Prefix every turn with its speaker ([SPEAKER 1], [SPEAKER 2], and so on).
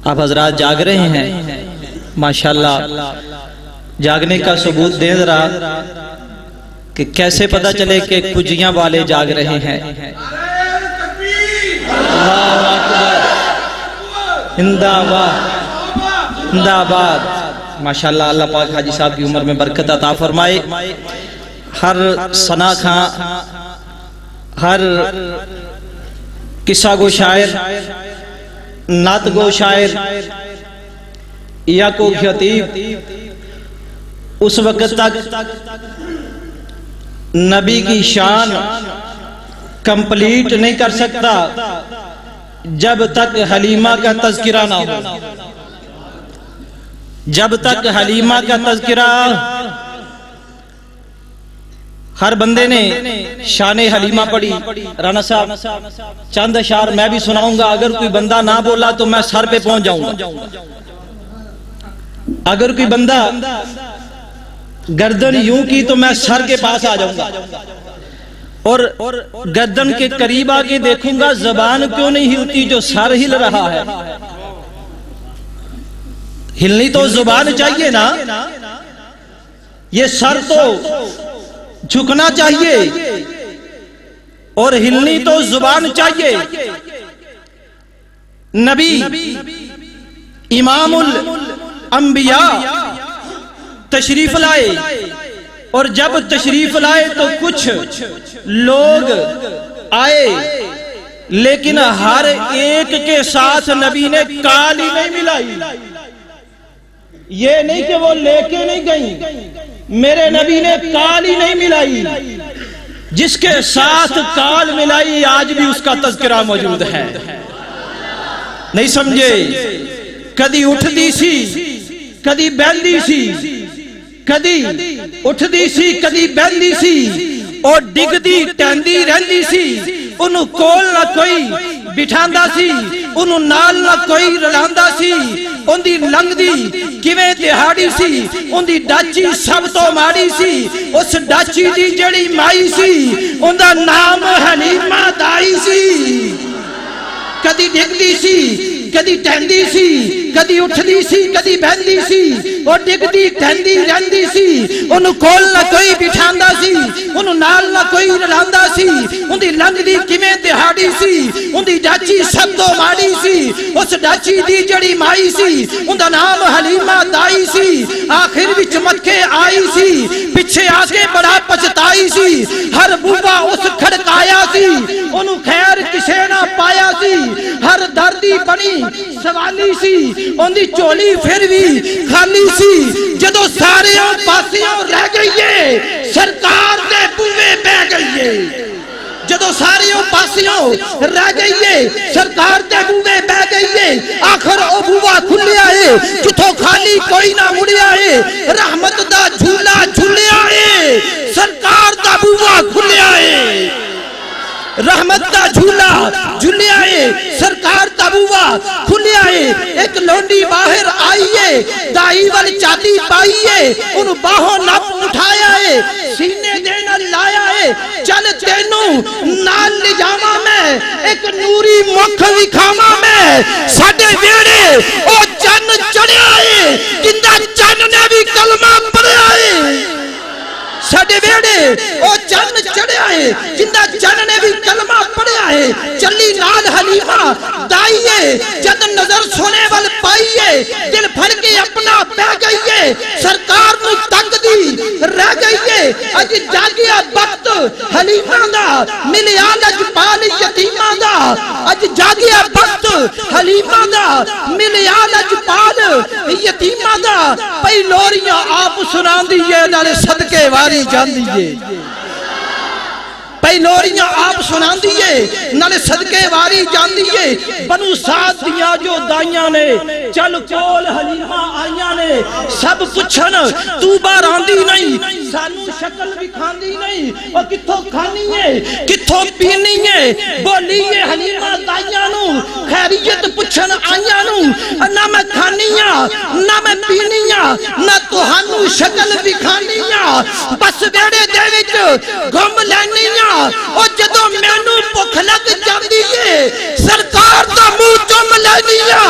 [SPEAKER 1] आप हजरात जाग रहे हैं माशाल्लाह। जागने का सबूत दें जरा कि कैसे पता चले कि कुजियां वाले जाग रहे हैं। जिंदाबाद जिंदाबाद। माशाल्लाह अल्लाह पाक हाजी साहब की उम्र में बरकत अता फरमाए। हर सना खां, हर किस्सा गो शायर, नात गो शायर या को खतीब उस वक्त तक नबी की शान कंप्लीट नहीं कर सकता जब तक हलीमा का तज़किरा ना हो। जब तक हलीमा का तज़किरा, हर बंदे ने शान हलीमा पढ़ी। राना साहब चंद अशार मैं भी सुनाऊंगा, अगर कोई बंदा ना बोला तो मैं सर पे पहुंच जाऊंगा। अगर कोई बंदा गर्दन यूं की तो मैं सर के पास आ जाऊंगा, और गर्दन के करीब आके देखूंगा जबान क्यों नहीं हिलती जो सर हिल रहा है। हिलनी तो जुबान चाहिए ना, ये सर तो झुकना चाहिए और हिलनी तो जुबान चाहिए। नबी इमामुल अंबिया तशरीफ लाए, और जब तशरीफ लाए तो कुछ लोग आए, लेकिन हर एक के साथ नबी ने काली नहीं मिलाई। ये नहीं कि वो लेके नहीं गई, मेरे नबी ने काली नहीं मिलाई। जिसके साथ काल मिलाई आज भी उसका तज़किरा मौजूद है। नहीं समझे? कदी उठदी सी कदी बहंदी सी, कदी उठदी सी कदी बहंदी सी, और डिगदी टहंदी रहंदी सी। उन्हों कोल ना कोई बिठांदा सी, उन्हों नाल ना कोई रलांदा सी। उनदी लंघदी किवें दिहाड़ी सी, उनदी डाची सब तो माड़ी सी। उस डाची दी जड़ी माई सी, उनदा नाम हलीमा दाई सी। कदी डिगदी सी कदी टहंदी सी, कदी उठदी सी कदी बहंदी सी, और डिगदी टहंदी रहंदी सी। उन्हों कोल ना कोई बिठांदा सी, उन्हों नाल ना कोई रलांदा सी। उनदी लंघदी किवें दिहाड़ी सी, उनदी डाची सब तो माड़ी सी। उस डाची दी जड़ी माई सी, उनदा नाम हलीमा दाई सी। आखिर विच मक्के आई सी, पिछे आके बड़ा पछताई सी। हर बूबा उस खड़काया सी, उन्हों खैर किसे ना पाया सी। हर दर्दी बनी सवाली सी, उनदी झोली फिर भी खाली सी। जदों सारे पासियों रह गई सरकार दे बूहे बह गई। जदों सारे पासियों रह गई सरकार दे बूहे बह गई। आखिर ओ बूहा खुलिया है जिथों खाली कोई ना मुड़िया है। रहमत दा झूला झूलिया है, सरकार दा बूहा खुलिया है। रहमत का झूला झूलिया है, सरकार का बूहा खुलिया है। एक लोंडी बाहर आई है, दाई वाली चादी पाई है, उन बाहों नप उठाया है, सीने देना लाया है। चल तेनू नाल ले जावा मैं, एक नूरी मुख विखावा मैं। साडे वेड़े ओ चन्न चढ़िया है, जिंदा चन्न ने भी कलमा पढ़िया है। साडे वेड़े ओ चन्न चढ़िया है, जिंदा चन्न ने भी कलमा पढ़िया है। चली नाल हलीमा दाई है, जद नजर सोने वाल पाई है, दिल फड़ के अपना बह गई है। सरकार नू तकदी रह गई है। अज जागिया वक्त हलीमा दा, मिलिया लजपाल यतीमा दा। अज जागिया वक्त हलीमा दा, मिलिया लजपाल यतीमा दा। पई लोरियां आप सुनांदी है, नाले सदके वारी जांदी है। पई लोरियां आप सुनांदी है, नाले सदके वारी जांदी है। बनु साद दियां जो दाइयां ने, चल कोल हलीमा आइयां ने। सब पुछन तू बाहर आंदी नहीं, सानू शक्ल विखांदी नहीं। ओ किथों खानी है किथों पीनी है, बोली है हलीमा दाइयां नू। खैरियत पुछन आइयां नू, ना मैं खानिया ना मैं पीनिया, ना तुहानू शक्ल विखानिया। बस वेड़े दे विच घुम लैनिया। ओ जदों मैनू भुख लग जांदी है, सरकार दा मुंह चुम लैनिया।